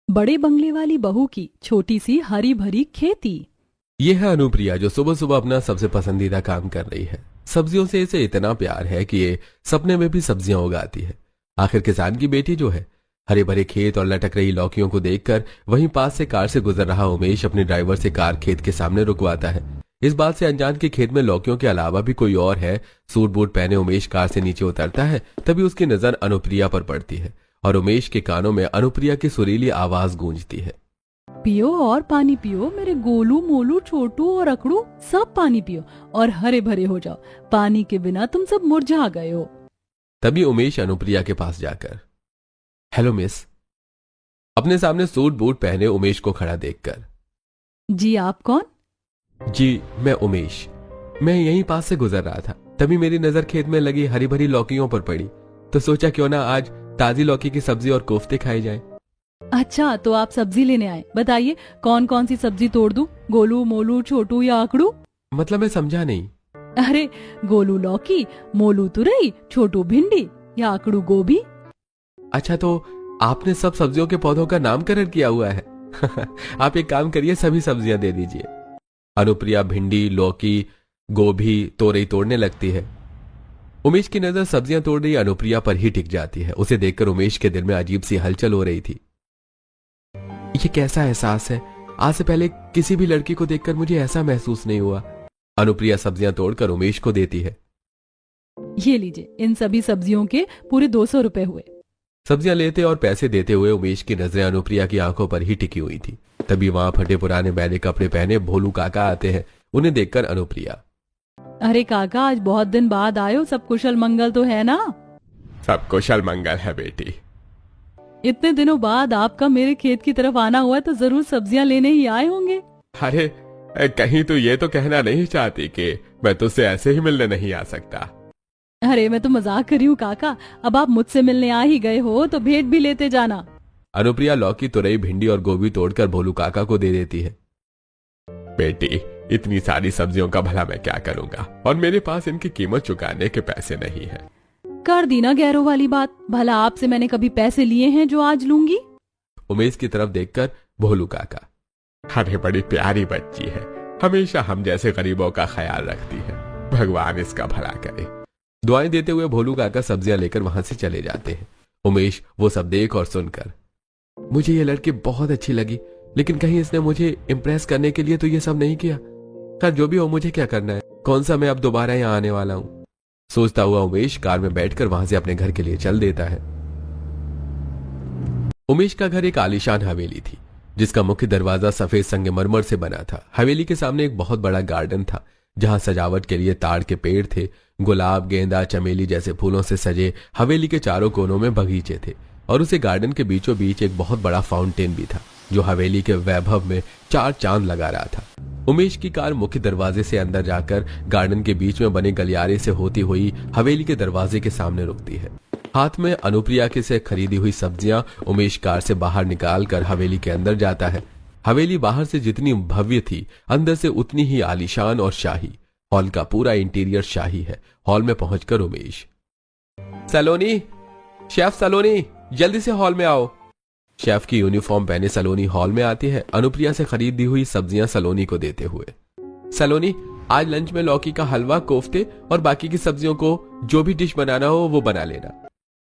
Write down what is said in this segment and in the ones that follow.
बड़े बंगले वाली बहू की छोटी सी हरी भरी खेती। ये है अनुप्रिया जो सुबह सुबह अपना सबसे पसंदीदा काम कर रही है। सब्जियों से इसे इतना प्यार है कि ये सपने में भी सब्जियां उगाती है। आखिर किसान की बेटी जो है। हरे भरे खेत और लटक रही लौकियों को देखकर वहीं पास से कार से गुजर रहा उमेश अपने ड्राइवर से कार खेत के सामने रुकवाता है। इस बात से अनजान के खेत में लौकियों के अलावा भी कोई और है। सूट बूट पहने उमेश कार से नीचे उतरता है, तभी उसकी नजर अनुप्रिया पर पड़ती है और उमेश के कानों में अनुप्रिया की सुरीली आवाज गूंजती है। पियो और पानी पियो, मेरे गोलू मोलू छोटू और अकड़ू सब पानी पियो और हरे भरे हो जाओ। पानी के बिना तुम सब मुरझा गए हो। तभी उमेश अनुप्रिया के पास जाकर, हेलो मिस, अपने सामने सूट बूट पहने उमेश को खड़ा देखकर, जी आप कौन? जी मैं उमेश, मैं यहीं पास से गुजर रहा था, तभी मेरी नजर खेत में लगी हरी भरी लौकियों पर पड़ी, तो सोचा क्यों ना आज ताजी लौकी की सब्जी और कोफ्ते खाए जाएं। अच्छा, तो आप सब्जी लेने आए। बताइए कौन कौन सी सब्जी तोड़ दूं? गोलू मोलू छोटू या अकड़ू? मतलब मैं समझा नहीं। अरे गोलू लौकी, मोलू तुरई, छोटू भिंडी या अकड़ू गोभी। अच्छा, तो आपने सब सब्जियों के पौधों का नामकरण किया हुआ है। आप एक काम करिए, सभी सब्जियां दे दीजिए। अनुप्रिया भिंडी, लौकी, गोभी, तोरई तोड़ने लगती है। उमेश की नजर सब्जियां तोड़ रही अनुप्रिया पर ही टिक जाती है। उसे देखकर उमेश के दिल में अजीब सी हलचल हो रही थी। ये कैसा एहसास है? आज से पहले किसी भी लड़की को देखकर मुझे ऐसा महसूस नहीं हुआ। अनुप्रिया सब्जियां तोड़कर उमेश को देती है। ये लीजिए, इन सभी सब्जियों के पूरे 200 रुपए हुए। सब्जियां लेते और पैसे देते हुए उमेश की नजरें अनुप्रिया की आंखों पर ही टिकी हुई थी। तभी वहां फटे पुराने मैले कपड़े पहने भोलू काका आते हैं। उन्हें देखकर अनुप्रिया, अरे काका, आज बहुत दिन बाद आए हो, सब कुशल मंगल तो है ना? सब कुशल मंगल है बेटी। इतने दिनों बाद आपका मेरे खेत की तरफ आना हुआ, तो जरूर सब्जियां लेने ही आए होंगे। अरे कहीं तो ये तो कहना नहीं चाहती कि मैं तुझसे ऐसे ही मिलने नहीं आ सकता। अरे मैं तो मजाक कर रही हूँ काका, अब आप मुझसे मिलने आ ही गए हो तो भेंट भी लेते जाना। अनुप्रिया लौकी, तुरई, भिंडी और गोभी तोड़कर भोलू काका को दे देती है। बेटी, इतनी सारी सब्जियों का भला मैं क्या करूंगा, और मेरे पास इनकी कीमत चुकाने के पैसे नहीं है। कर दी ना गैरों वाली बात। भला आपसे मैंने कभी पैसे लिए हैं जो आज लूंगी? उमेश की तरफ देखकर भोलू काका, अरे बड़ी प्यारी बच्ची है, हमेशा हम जैसे गरीबों का ख्याल रखती है, भगवान इसका भला करे। दुआएं देते हुए भोलू काका सब्जियां लेकर वहां से चले जाते हैं। उमेश वो सब देख और सुनकर, मुझे ये लड़की बहुत अच्छी लगी, लेकिन कहीं इसने मुझे इम्प्रेस करने के लिए तो ये सब नहीं किया। खैर जो भी हो, मुझे क्या करना है, कौन सा मैं अब दोबारा यहाँ आने वाला हूँ। सोचता हुआ उमेश कार में बैठकर वहां से अपने घर के लिए चल देता है। उमेश का घर एक आलीशान हवेली थी, जिसका मुख्य दरवाजा सफेद संगमरमर से बना था। हवेली के सामने एक बहुत बड़ा गार्डन था, जहां सजावट के लिए ताड़ के पेड़ थे। गुलाब, गेंदा, चमेली जैसे फूलों से सजे हवेली के चारों कोनों में बगीचे थे, और उसे गार्डन के बीचों बीच एक बहुत बड़ा फाउंटेन भी था, जो हवेली के वैभव में 4 चांद लगा रहा था। उमेश की कार मुख्य दरवाजे से अंदर जाकर गार्डन के बीच में बने गलियारे से होती हुई हवेली के दरवाजे के सामने रुकती है। हाथ में अनुप्रिया के से खरीदी हुई सब्जियां उमेश कार से बाहर निकाल कर हवेली के अंदर जाता है। हवेली बाहर से जितनी भव्य थी, अंदर से उतनी ही आलीशान और शाही। हॉल का पूरा इंटीरियर शाही है। हॉल में पहुंचकर उमेश, सलोनी, शेफ सलोनी, जल्दी से हॉल में आओ। शेफ की यूनिफॉर्म पहने सलोनी हॉल में आती है, अनुप्रिया से खरीदी हुई सब्जियां सलोनी को देते हुए। सलोनी, आज लंच में लौकी का हलवा, कोफ्ते और बाकी की सब्जियों को जो भी डिश बनाना हो वो बना लेना।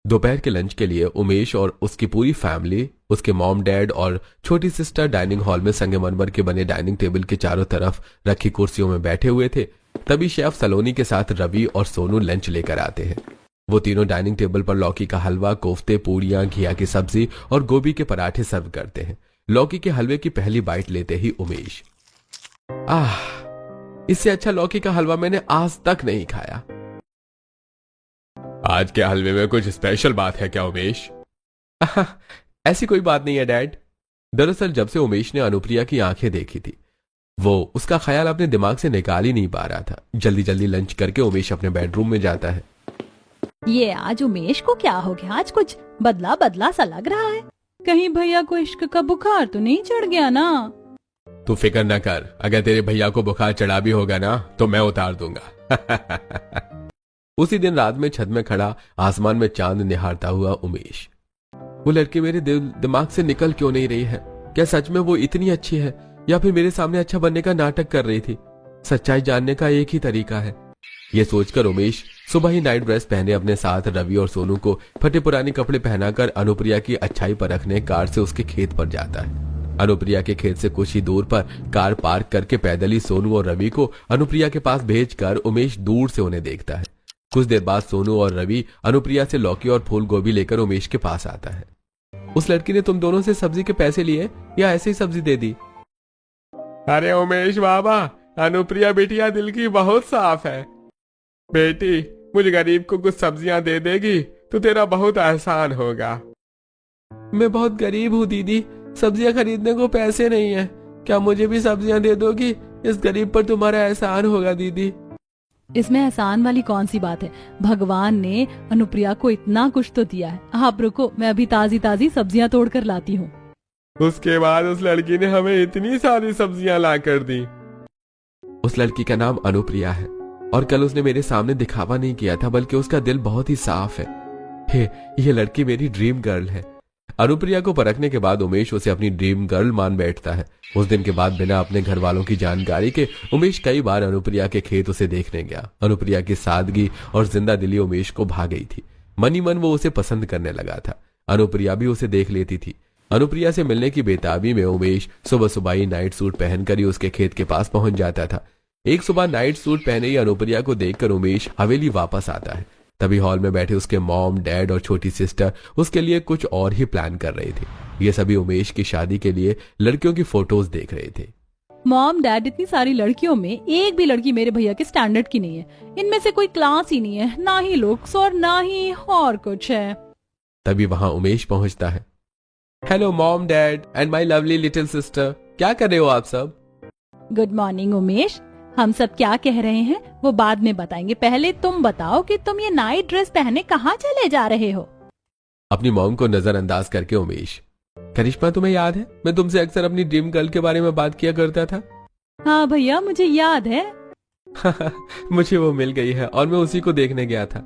दोपहर के लंच के लिए उमेश और उसकी पूरी फैमिली, उसके मॉम डैड और छोटी सिस्टर डाइनिंग हॉल में संगमरमर के बने डाइनिंग टेबल के चारों तरफ रखी कुर्सियों में बैठे हुए थे। तभी शेफ सलोनी के साथ रवि और सोनू लंच लेकर आते हैं। वो तीनों डाइनिंग टेबल पर लौकी का हलवा, कोफ्ते, पूड़ियां, घिया की सब्जी और गोभी के पराठे सर्व करते हैं। लौकी के हलवे की पहली बाइट लेते ही उमेश, इससे अच्छा लौकी का हलवा मैंने आज तक नहीं खाया। आज के हलवे में कुछ स्पेशल बात है क्या उमेश? ऐसी कोई बात नहीं है डैड। दरअसल जब से उमेश ने अनुप्रिया की आंखें देखी थी, वो उसका ख्याल अपने दिमाग से निकाल ही नहीं पा रहा था। जल्दी जल्दी लंच करके उमेश अपने बेडरूम में जाता है। ये आज उमेश को क्या हो गया? आज कुछ बदला बदला सा लग रहा है। कहीं भैया को इश्क का बुखार तो नहीं चढ़ गया ना? तू फिक्र न कर, अगर तेरे भैया को बुखार चढ़ा भी होगा ना तो मैं उतार दूंगा। उसी दिन रात में छत में खड़ा आसमान में चांद निहारता हुआ उमेश, वो लड़की मेरे दिमाग से निकल क्यों नहीं रही है? क्या सच में वो इतनी अच्छी है या फिर मेरे सामने अच्छा बनने का नाटक कर रही थी? सच्चाई जानने का एक ही तरीका है। ये सोचकर उमेश सुबह ही नाइट ड्रेस पहने अपने साथ रवि और सोनू को फटे पुराने कपड़े पहनाकर अनुप्रिया की अच्छाई परखने कार से उसके खेत पर जाता है। अनुप्रिया के खेत से कुछ ही दूर पर कार पार्क करके पैदल ही सोनू और रवि को अनुप्रिया के पास भेजकर उमेश दूर से उन्हें देखता है। कुछ देर बाद सोनू और रवि अनुप्रिया से लौकी और फूल गोभी लेकर उमेश के पास आता है। उस लड़की ने तुम दोनों से सब्जी के पैसे लिए या ऐसे ही सब्जी दे दी? अरे उमेश बाबा, अनुप्रिया बिटिया दिल की बहुत साफ है। बेटी, मुझे गरीब को कुछ सब्जियां दे देगी तो तेरा बहुत एहसान होगा। मैं बहुत गरीब हूँ दीदी, सब्जियां खरीदने को पैसे नहीं है। क्या मुझे भी सब्जियां दे दोगी? इस गरीब पर तुम्हारा एहसान होगा दीदी। इसमें एहसान वाली कौन सी बात है? भगवान ने अनुप्रिया को इतना कुछ तो दिया है। आप रुको, मैं अभी ताजी ताजी सब्जियां तोड़ कर लाती हूँ। उसके बाद उस लड़की ने हमें इतनी सारी सब्जियां ला कर दी। उस लड़की का नाम अनुप्रिया है और कल उसने मेरे सामने दिखावा नहीं किया था, बल्कि उसका दिल बहुत ही साफ है। हे, ये लड़की मेरी ड्रीम गर्ल है। अनुप्रिया को परखने के बाद उमेश उसे अपनी ड्रीम गर्ल मान बैठता है। उस दिन के बाद बिना अपने घर वालों की जानकारी के उमेश कई बार अनुप्रिया के खेत उसे देखने गया। अनुप्रिया की सादगी और जिंदा दिली उमेश को भा गई थी। मन ही मन वो उसे पसंद करने लगा था। अनुप्रिया भी उसे देख लेती थी। अनुप्रिया से मिलने की बेताबी में उमेश सुबह सुबह ही नाइट सूट पहनकर ही उसके खेत के पास पहुंच जाता था। एक सुबह नाइट सूट पहने ही अनुप्रिया को देखकर उमेश हवेली वापस आता है। तभी हॉल में बैठे उसके मॉम, डैड और छोटी सिस्टर उसके लिए कुछ और ही प्लान कर रहे थे। ये सभी उमेश की शादी के लिए लड़कियों की फोटोज देख रहे थे। मॉम डैड, इतनी सारी लड़कियों में एक भी लड़की मेरे भैया के स्टैंडर्ड की नहीं है। इनमें से कोई क्लास ही नहीं है, ना ही लुक्स और ना ही और कुछ है। तभी वहां उमेश पहुंचता है। Hello mom, dad and my lovely little sister, क्या कर रहे हो आप सब? Good morning Umesh. हम सब क्या कह रहे हैं वो बाद में बताएंगे। पहले तुम बताओ कि तुम ये नाइट ड्रेस पहने कहाँ चले जा रहे हो? अपनी मॉम को नजरअंदाज करके उमेश, करिश्मा तुम्हें याद है मैं तुमसे अक्सर अपनी ड्रीम गर्ल के बारे में बात किया करता था? हाँ भैया, मुझे याद है। मुझे वो मिल गई है और मैं उसी को देखने गया था।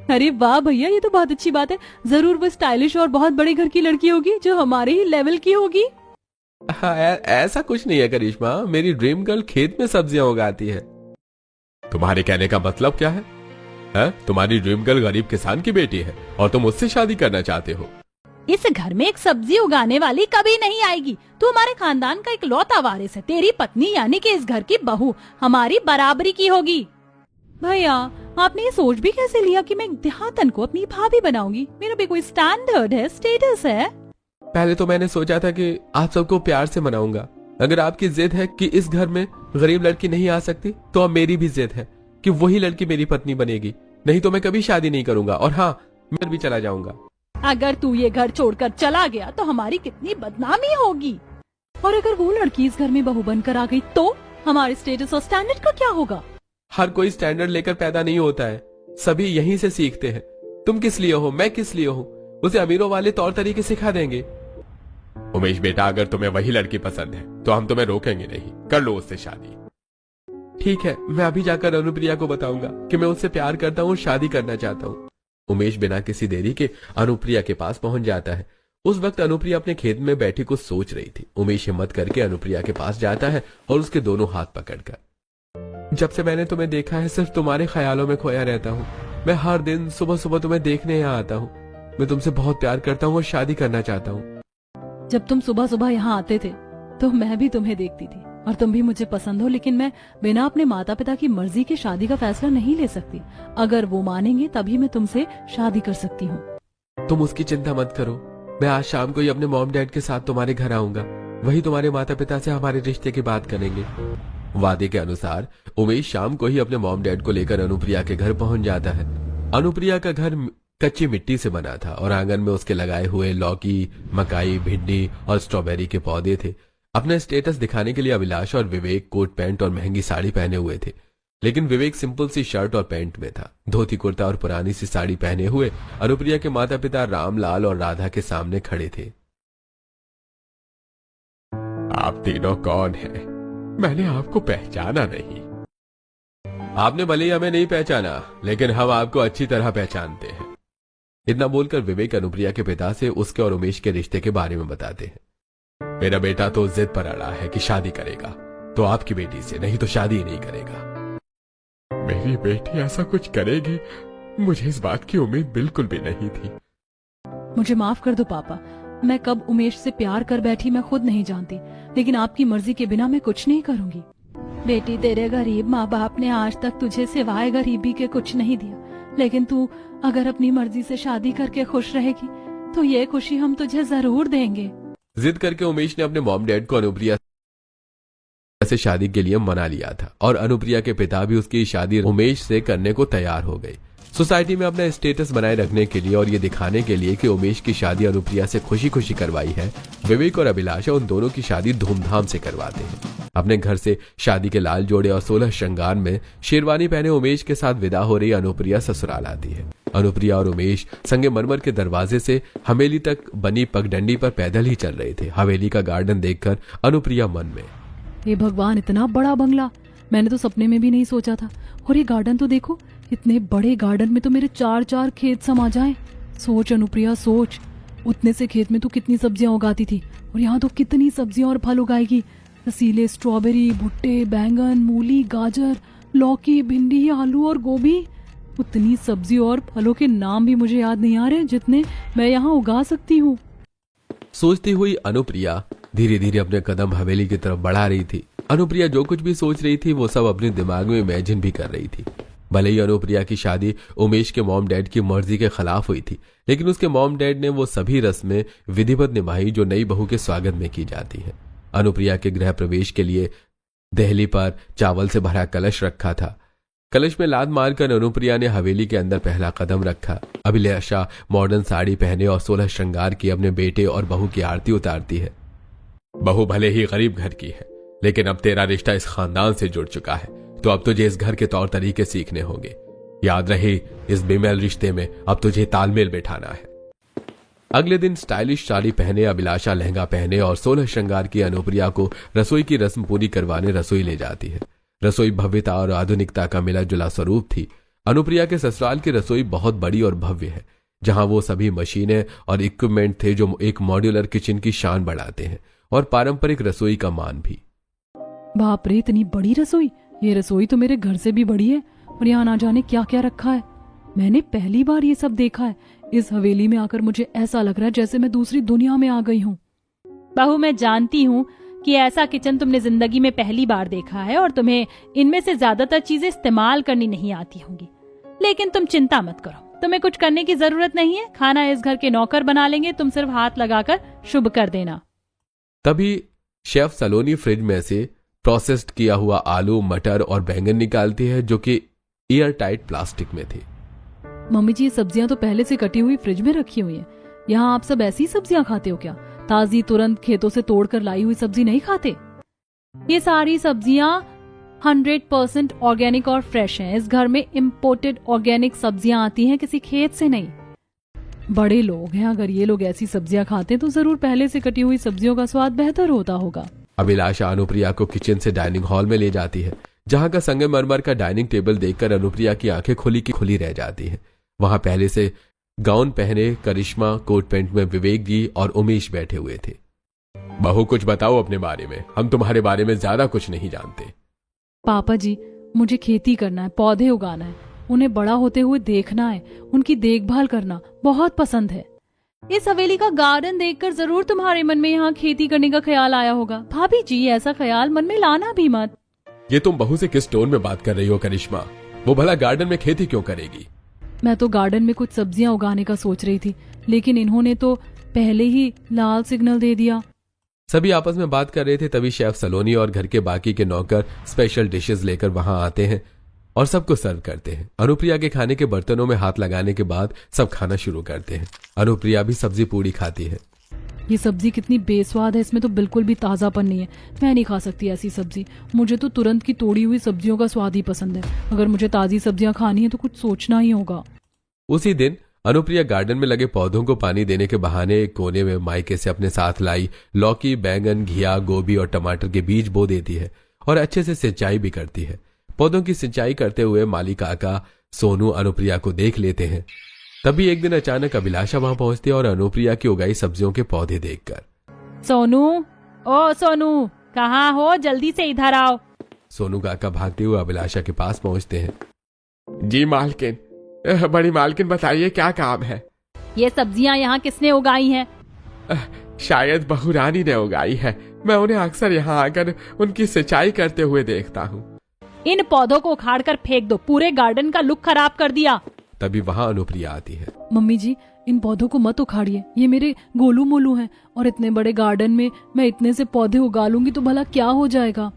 अरे वाह भैया, ये तो बहुत अच्छी बात है। जरूर वो स्टाइलिश और बहुत बड़े घर की लड़की होगी जो हमारे ही लेवल की होगी। हाँ, ऐसा कुछ नहीं है करिश्मा, मेरी ड्रीम गर्ल खेत में सब्जियां उगाती है। तुम्हारे कहने का मतलब क्या है? तुम्हारी ड्रीम गर्ल गरीब किसान की बेटी है और तुम उससे शादी करना चाहते हो? इस घर में एक सब्जी उगाने वाली कभी नहीं आएगी। तू हमारे खानदान का एक लौता वारिस है। तेरी पत्नी यानी कि इस घर की बहू हमारी बराबरी की होगी। भैया, आपने ये सोच भी कैसे लिया कि मैं देहातन को अपनी भाभी बनाऊंगी? मेरा भी कोई स्टैंडर्ड है, स्टेटस है। पहले तो मैंने सोचा था कि आप सबको प्यार से मनाऊंगा। अगर आपकी जिद है कि इस घर में गरीब लड़की नहीं आ सकती, तो अब मेरी भी जिद है कि वही लड़की मेरी पत्नी बनेगी। नहीं तो मैं कभी शादी नहीं करूंगा और हाँ, मैं भी चला जाऊंगा। अगर तू ये घर छोड़कर चला गया तो हमारी कितनी बदनामी होगी। और अगर वो लड़की इस घर में बहू बनकर आ गई तो हमारे स्टेटस और स्टैंडर्ड का क्या होगा? हर कोई स्टैंडर्ड लेकर पैदा नहीं होता है, सभी यहीं से सीखते हैं। तुम किस लिए हो, मैं किस लिए हूँ, उसे अमीरों वाले तौर तरीके सिखा देंगे। उमेश बेटा, अगर तुम्हें वही लड़की पसंद है तो हम तुम्हें रोकेंगे नहीं, कर लो उससे शादी। ठीक है, मैं अभी जाकर अनुप्रिया को बताऊंगा कि मैं उससे प्यार करता हूँ, शादी करना चाहता हूँ। उमेश बिना किसी देरी के अनुप्रिया के पास पहुंच जाता है। उस वक्त अनुप्रिया अपने खेत में बैठी कुछ सोच रही थी। उमेश हिम्मत करके अनुप्रिया के पास जाता है और उसके दोनों हाथ पकड़कर, जब से मैंने तुम्हें देखा है सिर्फ तुम्हारे ख्यालों में खोया रहता हूँ। मैं हर दिन सुबह सुबह तुम्हें देखने यहाँ आता हूँ। मैं तुमसे बहुत प्यार करता हूँ और शादी करना चाहता हूँ। जब तुम सुबह सुबह यहाँ आते थे तो मैं भी तुम्हें देखती थी और तुम भी मुझे पसंद हो, लेकिन मैं बिना अपने माता पिता की मर्जी के शादी का फैसला नहीं ले सकती। अगर वो मानेंगे तभी मैं तुमसे शादी कर सकती हूँ। तुम उसकी चिंता मत करो, मैं आज शाम को ही अपने मॉम डैड के साथ तुम्हारे घर आऊंगा। वही तुम्हारे माता पिता से हमारे रिश्ते की बात करेंगे। वादे के अनुसार उमेश शाम को ही अपने मॉम डैड को लेकर अनुप्रिया के घर पहुंच जाता है। अनुप्रिया का घर कच्ची मिट्टी से बना था और आंगन में उसके लगाए हुए लौकी, मकाई, भिंडी और स्ट्रॉबेरी के पौधे थे। अपना स्टेटस दिखाने के लिए अभिलाष और विवेक कोट पैंट और महंगी साड़ी पहने हुए थे, लेकिन विवेक सिंपल सी शर्ट और पैंट में था। धोती कुर्ता और पुरानी सी साड़ी पहने हुए अनुप्रिया के माता पिता रामलाल और राधा के सामने खड़े थे। आप तीनों कौन हैं? मैंने आपको पहचाना नहीं। आपने भले ही हमें नहीं पहचाना, लेकिन हम आपको अच्छी तरह पहचानते हैं। इतना बोलकर विवेक अनुप्रिया के पिता से उसके और उमेश के रिश्ते के बारे में बताते हैं। मेरा बेटा तो जिद पर अड़ा है कि शादी करेगा तो आपकी बेटी से, नहीं तो शादी ही नहीं करेगा। मेरी बेटी ऐसा कुछ करेगी, मुझे इस बात की उम्मीद बिल्कुल भी नहीं थी। मुझे माफ कर दो पापा, मैं कब उमेश से प्यार कर बैठी मैं खुद नहीं जानती, लेकिन आपकी मर्जी के बिना मैं कुछ नहीं करूंगी। बेटी, तेरे गरीब माँ बाप ने आज तक तुझे सिवाय गरीबी के कुछ नहीं दिया, लेकिन तू अगर अपनी मर्जी से शादी करके खुश रहेगी तो ये खुशी हम तुझे जरूर देंगे। जिद करके उमेश ने अपने मॉम डैड को अनुप्रिया से शादी के लिए मना लिया था और अनुप्रिया के पिता भी उसकी शादी उमेश से करने को तैयार हो गए। सोसाइटी में अपना स्टेटस बनाए रखने के लिए और ये दिखाने के लिए कि उमेश की शादी अनुप्रिया से खुशी खुशी करवाई है, विवेक और अभिलाषा उन दोनों की शादी धूमधाम से करवाते हैं। अपने घर से शादी के लाल जोड़े और 16 श्रृंगार में शेरवानी पहने उमेश के साथ विदा हो रही अनुप्रिया ससुराल आती है। अनुप्रिया और उमेश संगमरमर के दरवाजे से हवेली तक बनी पगडंडी पर पैदल ही चल रहे थे। हवेली का गार्डन देखकर अनुप्रिया मन में, हे भगवान, इतना बड़ा बंगला मैंने तो सपने में भी नहीं सोचा था। और ये गार्डन तो देखो, इतने बड़े गार्डन में तो मेरे 4-4 खेत समा जाएं। सोच अनुप्रिया सोच, उतने से खेत में तो कितनी सब्जियां उगाती थी और यहाँ तो कितनी सब्जियां और फल उगाएगी। रसीले स्ट्रॉबेरी, भुट्टे, बैंगन, मूली, गाजर, लौकी, भिंडी, आलू और गोभी। उतनी सब्जी और फलों के नाम भी मुझे याद नहीं आ रहे जितने मैं यहाँ उगा सकती हूँ। सोचती हुई अनुप्रिया धीरे धीरे अपने कदम हवेली की तरफ बढ़ा रही थी। अनुप्रिया जो कुछ भी सोच रही थी वो सब अपने दिमाग में इमेजिन भी कर रही थी। भले ही अनुप्रिया की शादी उमेश के मॉम डैड की मर्जी के खिलाफ हुई थी, लेकिन उसके मॉम डैड ने वो सभी रस्में विधिवत निभाई जो नई बहू के स्वागत में की जाती है। अनुप्रिया के गृह प्रवेश के लिए देहली पर चावल से भरा कलश रखा था। कलश में लात मारकर अनुप्रिया ने हवेली के अंदर पहला कदम रखा। अभिलाषा मॉडर्न साड़ी पहने और 16 श्रृंगार की अपने बेटे और बहू की आरती उतारती है। बहू भले ही गरीब घर की है, लेकिन अब तेरा रिश्ता इस खानदान से जुड़ चुका है, तो अब तुझे इस घर के तौर तरीके सीखने होंगे। याद रहे, इस बेमेल रिश्ते में अब तुझे तालमेल बैठाना है। अगले दिन स्टाइलिश साड़ी पहने अभिलाषा लहंगा पहने और 16 श्रृंगार की अनुप्रिया को रसोई की रस्म पूरी करवाने रसोई ले जाती है। रसोई भव्यता और आधुनिकता का मिला जुला स्वरूप थी। अनुप्रिया के ससुराल की रसोई बहुत बड़ी और भव्य है, जहां वो सभी मशीनें और इक्विपमेंट थे जो एक मॉड्यूलर किचन की शान बढ़ाते हैं और पारंपरिक रसोई का मान भी। बाप रे, इतनी बड़ी रसोई! ये रसोई तो मेरे घर से भी बड़ी है और यहाँ ना जाने क्या क्या रखा है। मैंने पहली बार ये सब देखा है। इस हवेली में आकर मुझे ऐसा लग रहा है जैसे मैं दूसरी दुनिया में आ गई हूँ। बहू, मैं जानती हूँ कि ऐसा किचन तुमने जिंदगी में पहली बार देखा है और तुम्हें इनमें से ज्यादातर चीजें इस्तेमाल करनी नहीं आती होंगी, लेकिन तुम चिंता मत करो, तुम्हें कुछ करने की जरूरत नहीं है। खाना इस घर के नौकर बना लेंगे, तुम सिर्फ हाथ लगाकर शुभ कर देना। तभी शेफ सलोनी फ्रिज में से प्रोसेस्ड किया हुआ आलू, मटर और बैंगन निकालती है जो कि एयर टाइट प्लास्टिक में थी। मम्मी जी, ये सब्जियां तो पहले से कटी हुई फ्रिज में रखी हुई हैं। यहाँ आप सब ऐसी सब्जियां खाते हो क्या? ताजी तुरंत खेतों से तोड़कर लाई हुई सब्जी नहीं खाते? ये सारी सब्जियां 100% ऑर्गेनिक और फ्रेश हैं। इस घर में इम्पोर्टेड ऑर्गेनिक सब्जियां आती हैं, किसी खेत से नहीं। बड़े लोग हैं, अगर ये लोग ऐसी सब्जियां खाते तो जरूर पहले से कटी हुई सब्जियों का स्वाद बेहतर होता होगा। अभिलाषा अनुप्रिया को किचन से डाइनिंग हॉल में ले जाती है, जहां का संगमरमर का डाइनिंग टेबल देखकर अनुप्रिया की आंखें खुली की खुली रह जाती हैं। वहां पहले से गाउन पहने करिश्मा, कोट पैंट में विवेक जी और उमेश बैठे हुए थे। बहू, कुछ बताओ अपने बारे में, हम तुम्हारे बारे में ज्यादा कुछ नहीं जानते। पापा जी, मुझे खेती करना है, पौधे उगाना है, उन्हें बड़ा होते हुए देखना है, उनकी देखभाल करना बहुत पसंद है। इस हवेली का गार्डन देखकर जरूर तुम्हारे मन में यहाँ खेती करने का ख्याल आया होगा। भाभी जी, ऐसा ख्याल मन में लाना भी मत। ये तुम बहू से किस टोन में बात कर रही हो करिश्मा? वो भला गार्डन में खेती क्यों करेगी? मैं तो गार्डन में कुछ सब्जियां उगाने का सोच रही थी, लेकिन इन्होंने तो पहले ही लाल सिग्नल दे दिया। सभी आपस में बात कर रहे थे, तभी शेफ सलोनी और घर के बाकी के नौकर स्पेशल डिशेस लेकर वहां आते हैं और सबको सर्व करते हैं। अनुप्रिया के खाने के बर्तनों में हाथ लगाने के बाद सब खाना शुरू करते हैं। अनुप्रिया भी सब्जी पूड़ी खाती है। ये सब्जी कितनी बेस्वाद है, इसमें तो बिल्कुल भी ताजापन नहीं है। मैं नहीं खा सकती ऐसी सब्जी। मुझे तो तुरंत की तोड़ी हुई सब्जियों का स्वाद ही पसंद है। अगर मुझे ताजी सब्जियां खानी है तो कुछ सोचना ही होगा। उसी दिन अनुप्रिया गार्डन में लगे पौधों को पानी देने के बहाने एक कोने में मायके से अपने साथ लाई लौकी, बैंगन, घिया, गोभी और टमाटर के बीज बो देती है और अच्छे से सिंचाई भी करती है। पौधों की सिंचाई करते हुए माली काका सोनू अनुप्रिया को देख लेते हैं। तभी एक दिन अचानक अभिलाषा वहां पहुंचती है और अनुप्रिया की उगाई सब्जियों के पौधे देखकर। सोनू, ओ सोनू, कहाँ हो? जल्दी से इधर आओ। सोनू काका भागते हुए अभिलाषा के पास पहुंचते हैं। जी मालकिन, बड़ी मालकिन बताइए क्या काम है? ये सब्जियां यहाँ किसने उगाई हैं? शायद बहू रानी ने उगाई है। मैं उन्हें अक्सर यहाँ आकर उनकी सिंचाई करते हुए देखता हूँ। इन पौधों को उखाड़ कर फेंक दो, पूरे गार्डन का लुक खराब कर दिया। तभी वहां अनुप्रिया आती है। मम्मी जी, इन पौधों को मत उखाड़िए, ये मेरे गोलू मोलू हैं और इतने बड़े गार्डन में मैं इतने से पौधे उगा लूंगी तो भला क्या हो जाएगा।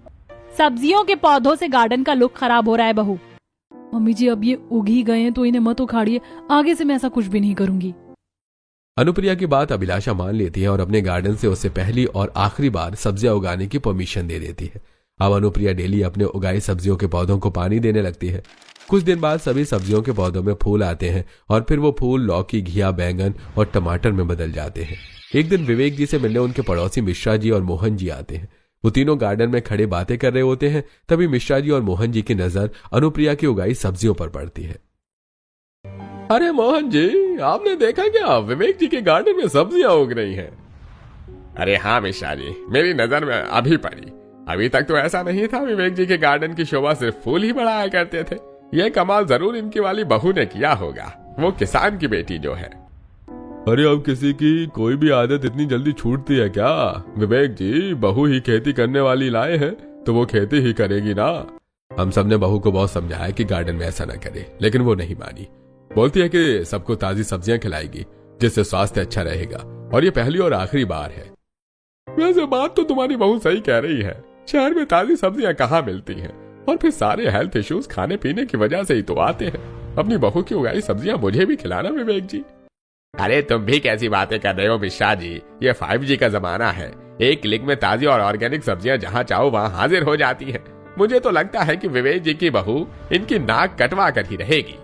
सब्जियों के पौधों से गार्डन का लुक खराब हो रहा है बहू। मम्मी जी, अब ये उग ही गए हैं तो इन्हें मत उखाड़िए, आगे से मैं ऐसा कुछ भी नहीं करूंगी। अनुप्रिया की बात अभिलाषा मान लेती है और अपने गार्डन से उससे पहली और आखिरी बार सब्जियां उगाने की परमिशन दे देती है। अब अनुप्रिया डेली अपने उगाई सब्जियों के पौधों को पानी देने लगती है। कुछ दिन बाद सभी सब्जियों के पौधों में फूल आते हैं और फिर वो फूल लौकी, घिया, बैंगन और टमाटर में बदल जाते हैं। एक दिन विवेक जी से मिलने उनके पड़ोसी मिश्रा जी और मोहन जी आते हैं। वो तीनों गार्डन में खड़े बातें कर रहे होते हैं। तभी मिश्रा जी और मोहन जी की नजर अनुप्रिया की उगाई सब्जियों पर पड़ती है। अरे मोहन जी, आपने देखा क्या विवेक जी के गार्डन में सब्जियां उग रही हैं? अरे हाँ मिश्रा जी, मेरी नजर में अभी पड़ी। अभी तक तो ऐसा नहीं था। विवेक जी के गार्डन की शोभा सिर्फ फूल ही बढ़ाया करते थे। ये कमाल जरूर इनकी वाली बहू ने किया होगा, वो किसान की बेटी जो है। अरे अब किसी की कोई भी आदत इतनी जल्दी छूटती है क्या? विवेक जी बहू ही खेती करने वाली लाए हैं तो वो खेती ही करेगी ना। हम सबने बहू को बहुत समझाया कि गार्डन में ऐसा न करे, लेकिन वो नहीं मानी। बोलती है कि सबको ताजी सब्जियां खिलाएगी जिससे स्वास्थ्य अच्छा रहेगा और ये पहली और आखिरी बार है। वैसे बात तो तुम्हारी बहू सही कह रही है। शहर में ताजी सब्जियां कहाँ मिलती हैं? और फिर सारे हेल्थ इश्यूज खाने पीने की वजह से ही तो आते हैं। अपनी बहू की उगाई सब्जियां मुझे भी खिलाना विवेक जी। अरे तुम भी कैसी बातें कर रहे हो मिश्रा जी, ये 5G का जमाना है। एक क्लिक में ताजी और ऑर्गेनिक सब्जियां जहाँ चाहो वहाँ हाजिर हो जाती हैं। मुझे तो लगता है कि विवेक जी की बहू इनकी नाक कटवा कर ही रहेगी।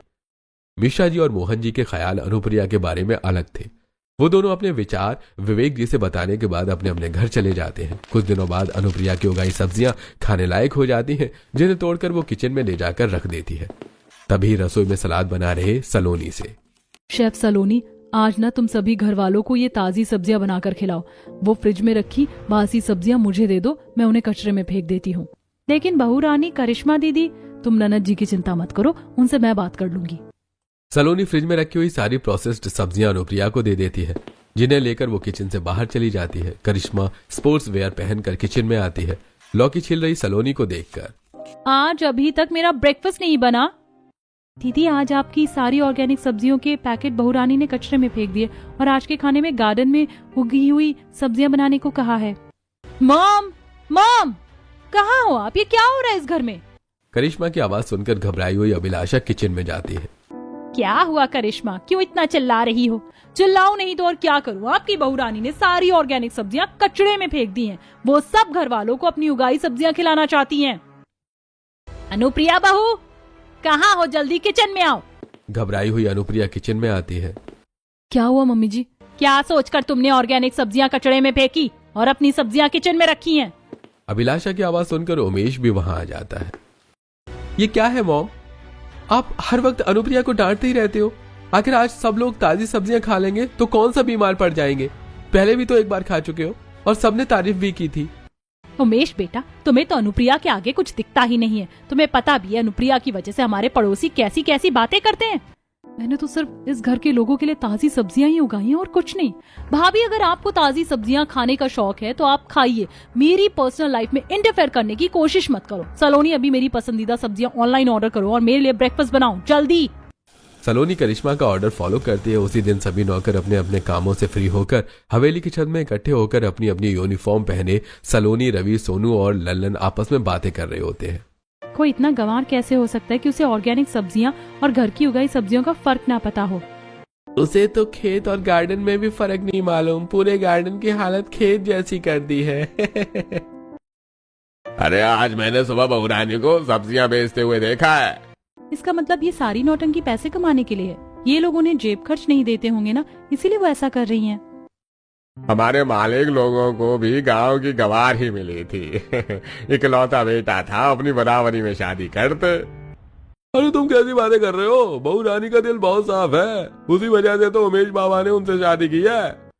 मिश्रा जी और मोहन जी के ख्याल अनुप्रिया के बारे में अलग थे। वो दोनों अपने विचार विवेक जी से बताने के बाद अपने अपने घर चले जाते हैं। कुछ दिनों बाद अनुप्रिया की उगाई सब्जियां खाने लायक हो जाती हैं, जिन्हें तोड़कर वो किचन में ले जाकर रख देती है। तभी रसोई में सलाद बना रहे सलोनी से। शेफ सलोनी, आज ना तुम सभी घर वालों को ये ताजी सब्जियां बनाकर खिलाओ। वो फ्रिज में रखी बासी सब्जियां मुझे दे दो, मैं उन्हें कचरे में फेंक देती हूँ। लेकिन बहू रानी, करिश्मा दीदी, तुम ननद जी की चिंता मत करो, उनसे मैं बात कर लूंगी। सलोनी फ्रिज में रखी हुई सारी प्रोसेस्ड सब्जियां अनुप्रिया को दे देती है, जिन्हें लेकर वो किचन से बाहर चली जाती है। करिश्मा स्पोर्ट्स वेयर पहनकर किचन में आती है, लौकी छिल रही सलोनी को देखकर। आज अभी तक मेरा ब्रेकफास्ट नहीं बना। दीदी, आज आपकी सारी ऑर्गेनिक सब्जियों के पैकेट बहू रानी ने कचरे में फेंक दिए और आज के खाने में गार्डन में उगी हुई सब्जियां बनाने को कहा है। मॉम, मॉम, कहाँ हो आप? ये क्या हो रहा है इस घर में? करिश्मा की आवाज सुनकर घबराई हुई अभिलाषा किचन में जाती है। क्या हुआ करिश्मा, क्यों इतना चिल्ला रही हो? चिल्लाओ नहीं तो और क्या करूं? आपकी बहू रानी ने सारी ऑर्गेनिक सब्जियां कचड़े में फेंक दी हैं। वो सब घर वालों को अपनी उगाई सब्जियां खिलाना चाहती हैं। अनुप्रिया बहू, कहाँ हो? जल्दी किचन में आओ। घबराई हुई अनुप्रिया किचन में आती है। क्या हुआ मम्मी जी? क्या सोचकर तुमने ऑर्गेनिक सब्जियां कचड़े में फेंकी और अपनी सब्जियां किचन में रखी हैं? अभिलाषा की आवाज सुनकर उमेश भी वहां आ जाता है। ये क्या है मॉम? आप हर वक्त अनुप्रिया को डांटते ही रहते हो। आखिर आज सब लोग ताजी सब्जियां खा लेंगे तो कौन सा बीमार पड़ जाएंगे? पहले भी तो एक बार खा चुके हो और सबने तारीफ भी की थी। उमेश बेटा, तुम्हें तो अनुप्रिया के आगे कुछ दिखता ही नहीं है। तुम्हें पता भी है अनुप्रिया की वजह से हमारे पड़ोसी कैसी कैसी बातें करते हैं। मैंने तो सिर्फ इस घर के लोगों के लिए ताजी सब्जियां ही उगाई हैं और कुछ नहीं। भाभी, अगर आपको ताजी सब्जियां खाने का शौक है तो आप खाइए। मेरी पर्सनल लाइफ में इंटरफेयर करने की कोशिश मत करो। सलोनी, अभी मेरी पसंदीदा सब्जियां ऑनलाइन ऑर्डर करो और मेरे लिए ब्रेकफास्ट बनाओ, जल्दी। सलोनी करिश्मा का ऑर्डर फॉलो करती है। उसी दिन सभी नौकर अपने अपने कामों से फ्री होकर हवेली की छत में इकट्ठे होकर अपनी अपनी यूनिफॉर्म पहने सलोनी, रवि, सोनू और लल्लन आपस में बातें कर रहे होते हैं। कोई इतना गंवार कैसे हो सकता है कि उसे ऑर्गेनिक सब्जियां और घर की उगाई सब्जियों का फर्क ना पता हो? उसे तो खेत और गार्डन में भी फर्क नहीं मालूम। पूरे गार्डन की हालत खेत जैसी कर दी है। अरे आज मैंने सुबह बहू रानी को सब्जियां बेचते हुए देखा है। इसका मतलब ये सारी नौटंकी पैसे कमाने के लिए है। ये लोग उन्हें जेब खर्च नहीं देते होंगे ना, इसीलिए वो ऐसा कर रही हैं। हमारे मालिक लोगों को भी गांव की गवार ही मिली थी। इकलौता बेटा था, अपनी बराबरी में शादी करते। अरे तुम कैसी बातें कर रहे हो? बहू रानी का दिल बहुत साफ है, उसी वजह से तो उमेश बाबा ने उनसे शादी की है।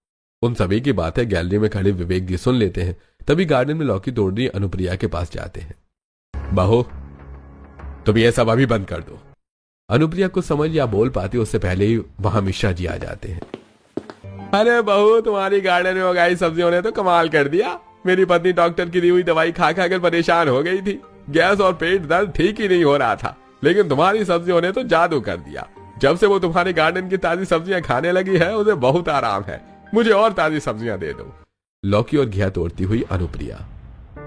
उन सभी की बातें गैलरी में खड़े विवेक जी सुन लेते हैं। तभी गार्डन में लौकी तोड़ रही अनुप्रिया के पास जाते हैं। बहू तुम ये सब अभी बंद कर दो। अनुप्रिया कुछ समझ या बोल पाती उससे पहले ही वहां मिश्रा जी आ जाते हैं। अरे बहू, तुम्हारी गार्डन में उगाई सब्जियों ने तो कमाल कर दिया। मेरी पत्नी डॉक्टर की दी हुई दवाई खा खा कर परेशान हो गई थी। गैस और पेट दर्द ठीक ही नहीं हो रहा था, लेकिन तुम्हारी सब्जियों ने तो जादू कर दिया। जब से वो तुम्हारे गार्डन की ताजी सब्जियां खाने लगी है, उसे बहुत आराम है। मुझे और ताजी सब्जियां दे दो। लौकी और घिया तोड़ती हुई अनुप्रिया।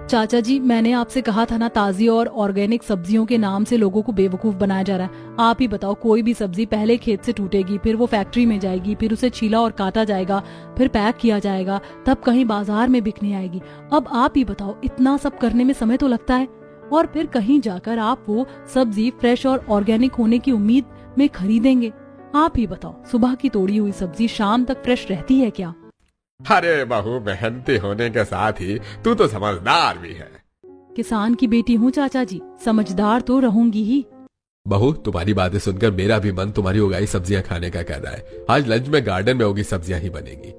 चाचा जी, मैंने आपसे कहा था ना, ताजी और ऑर्गेनिक सब्जियों के नाम से लोगों को बेवकूफ बनाया जा रहा है। आप ही बताओ, कोई भी सब्जी पहले खेत से टूटेगी, फिर वो फैक्ट्री में जाएगी, फिर उसे छीला और काटा जाएगा, फिर पैक किया जाएगा, तब कहीं बाजार में बिकने आएगी। अब आप ही बताओ, इतना सब करने में समय तो लगता है, और फिर कहीं जाकर आप वो सब्जी फ्रेश और ऑर्गेनिक होने की उम्मीद में खरीदेंगे। आप ही बताओ, सुबह की तोड़ी हुई सब्जी शाम तक फ्रेश रहती है क्या? अरे बहू, मेहनती होने के साथ ही तू तो समझदार भी है। किसान की बेटी हूँ चाचा जी, समझदार तो रहूंगी ही। बहू, तुम्हारी बातें सुनकर मेरा भी मन तुम्हारी उगाई सब्जियां खाने का कर रहा है। आज लंच में गार्डन में उगी सब्जियां ही बनेंगी।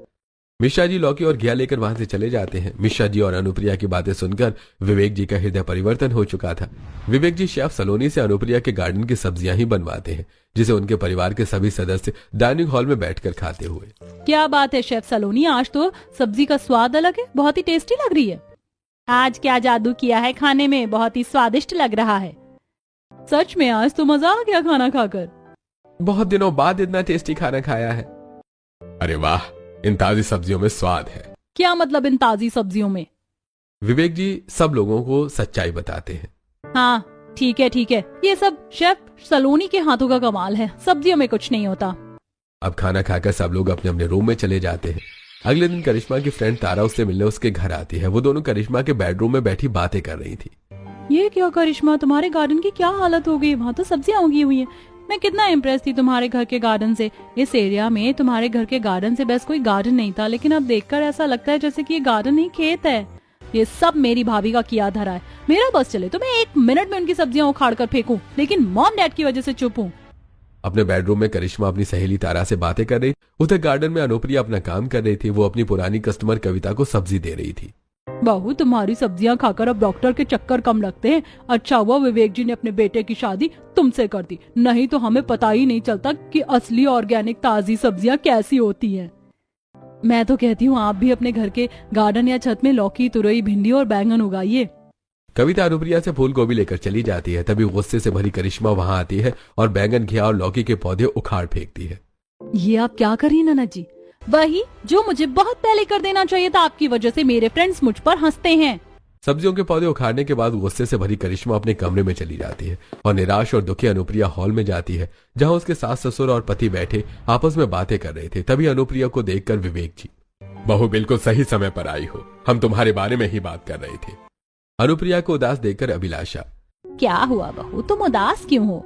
मिश्रा जी लौकी और घिया लेकर वहां से चले जाते हैं। मिश्रा जी और अनुप्रिया की बातें सुनकर विवेक जी का हृदय परिवर्तन हो चुका था। विवेक जी शेफ सलोनी से अनुप्रिया के गार्डन की सब्जियां ही बनवाते हैं, जिसे उनके परिवार के सभी सदस्य डाइनिंग हॉल में बैठकर खाते हुए। क्या बात है शेफ सलोनी, आज तो सब्जी का स्वाद अलग है, बहुत ही टेस्टी लग रही है। आज क्या जादू किया है खाने में, बहुत ही स्वादिष्ट लग रहा है। सच में आज तो मजा आ गया खाना खाकर। बहुत दिनों बाद इतना टेस्टी खाना खाया है। अरे वाह, इन ताजी सब्जियों में स्वाद है। क्या मतलब इन ताजी सब्जियों में? विवेक जी सब लोगों को सच्चाई बताते हैं। हाँ ठीक है ठीक है, ये सब शेफ सलोनी के हाथों का कमाल है, सब्जियों में कुछ नहीं होता। अब खाना खाकर सब लोग अपने अपने रूम में चले जाते हैं। अगले दिन करिश्मा की फ्रेंड तारा उससे मिलने उसके घर आती है। वो दोनों करिश्मा के बेडरूम में बैठी बातें कर रही थी। ये क्या करिश्मा, तुम्हारे गार्डन की क्या हालत हो गई? वहाँ तो सब्जियां उगी हुई हैं। मैं कितना इम्प्रेस थी तुम्हारे घर के गार्डन से। इस एरिया में तुम्हारे घर के गार्डन से बेस्ट कोई गार्डन नहीं था, लेकिन अब देखकर ऐसा लगता है जैसे कि ये गार्डन नहीं खेत है। ये सब मेरी भाभी का किया धरा है। मेरा बस चले तो मैं 1 मिनट में उनकी सब्जियां उखाड़ कर फेंकूं, लेकिन मॉम डैड की वजह से चुप हूँ। अपने बेडरूम में करिश्मा अपनी सहेली तारा से बातें कर रही। उधर गार्डन में अनुप्रिया अपना काम कर रही थी। वो अपनी पुरानी कस्टमर कविता को सब्जी दे रही थी। बहू, तुम्हारी सब्जियां खाकर अब डॉक्टर के चक्कर कम लगते हैं। अच्छा हुआ विवेक जी ने अपने बेटे की शादी तुमसे कर दी, नहीं तो हमें पता ही नहीं चलता कि असली ऑर्गेनिक ताजी सब्जियां कैसी होती हैं। मैं तो कहती हूँ आप भी अपने घर के गार्डन या छत में लौकी, तुरई, भिंडी और बैंगन उगाइए। कविता अनुप्रिया से फूल गोभी लेकर चली जाती है। तभी गुस्से से भरी करिश्मा वहां आती है और बैंगन, घिया और लौकी के पौधे उखाड़ फेंकती है। ये आप क्या करिए नाना जी, वही जो मुझे बहुत पहले कर देना चाहिए था। आपकी वजह से मेरे फ्रेंड्स मुझ पर हंसते हैं। सब्जियों के पौधे उखाड़ने के बाद गुस्से से भरी करिश्मा अपने कमरे में चली जाती है और निराश और दुखी अनुप्रिया हॉल में जाती है, जहां उसके सास ससुर और पति बैठे आपस में बातें कर रहे थे। तभी अनुप्रिया को देखकर विवेक जी, बहू बिल्कुल सही समय पर आई हो, हम तुम्हारे बारे में ही बात कर रहे थे। अनुप्रिया को उदास देखकर अभिलाषा, क्या हुआ बहू, तुम उदास क्यों हो?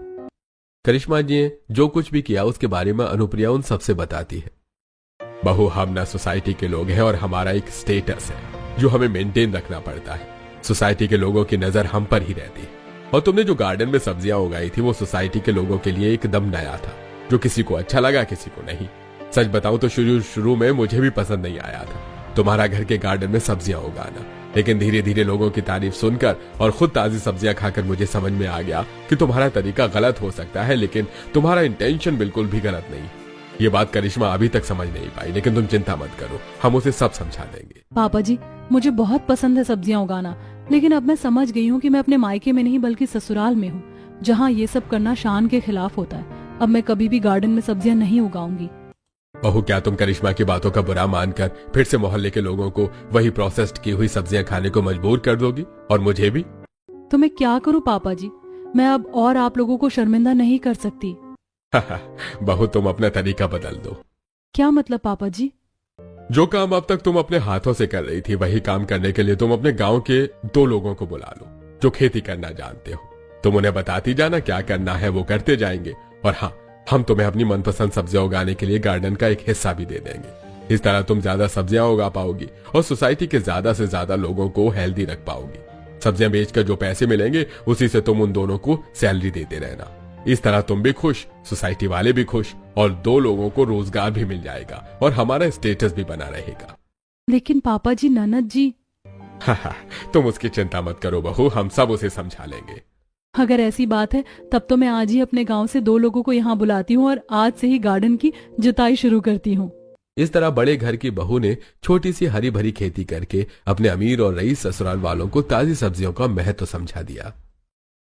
करिश्मा जी ने जो कुछ भी किया उसके बारे में अनुप्रिया उन सबसे बताती है। बहू, हम ना सोसाइटी के लोग हैं और हमारा एक स्टेटस है जो हमें मेंटेन रखना पड़ता है। सोसाइटी के लोगों की नजर हम पर ही रहती है। और तुमने जो गार्डन में सब्जियां उगाई थी वो सोसाइटी के लोगों के लिए एकदम नया था, जो किसी को अच्छा लगा किसी को नहीं। सच बताऊं तो शुरू में मुझे भी पसंद नहीं आया था तुम्हारा घर के गार्डन में सब्जियां उगाना, लेकिन धीरे धीरे लोगों की तारीफ सुनकर और खुद ताजी सब्जियां खाकर मुझे समझ में आ गया कि तुम्हारा तरीका गलत हो सकता है, लेकिन तुम्हारा इंटेंशन बिल्कुल भी गलत नहीं। ये बात करिश्मा अभी तक समझ नहीं पाई, लेकिन तुम चिंता मत करो, हम उसे सब समझा देंगे। पापा जी, मुझे बहुत पसंद है सब्जियां उगाना, लेकिन अब मैं समझ गई हूँ कि मैं अपने मायके में नहीं बल्कि ससुराल में हूँ, जहाँ ये सब करना शान के खिलाफ होता है। अब मैं कभी भी गार्डन में सब्जियां नहीं उगाऊंगी। बहू, क्या तुम करिश्मा की बातों का बुरा मानकर फिर से मोहल्ले के लोगों को वही प्रोसेस्ड की हुई सब्जियां खाने को मजबूर कर दोगी, और मुझे भी? तो मैं क्या करूँ पापा जी, मैं अब और आप लोगों को शर्मिंदा नहीं कर सकती। बहू, तुम अपना तरीका बदल दो। क्या मतलब पापा जी? जो काम अब तक तुम अपने हाथों से कर रही थी, वही काम करने के लिए तुम अपने गांव के 2 लोगों को बुला लो जो खेती करना जानते हो। तुम उन्हें बताती जाना क्या करना है, वो करते जाएंगे। और हाँ, हम तुम्हें अपनी मनपसंद सब्जियां उगाने के लिए गार्डन का एक हिस्सा भी दे देंगे। इस तरह तुम ज्यादा सब्जियां उगा पाओगी और सोसाइटी के ज्यादा से ज्यादा लोगों को हेल्दी रख पाओगी। सब्जियां बेचकर जो पैसे मिलेंगे उसी से तुम उन दोनों को सैलरी देते रहना। इस तरह तुम भी खुश, सोसाइटी वाले भी खुश और 2 लोगों को रोजगार भी मिल जाएगा और हमारा स्टेटस भी बना रहेगा। लेकिन पापा जी, ननद जी। तुम उसकी चिंता मत करो बहू, हम सब उसे समझा लेंगे। अगर ऐसी बात है तब तो मैं आज ही अपने गांव से 2 लोगों को यहाँ बुलाती हूँ और आज से ही गार्डन की जुताई शुरू करती हूँ। इस तरह बड़े घर की बहू ने छोटी सी हरी भरी खेती करके अपने अमीर और रईस ससुराल वालों को ताजी सब्जियों का महत्व समझा दिया।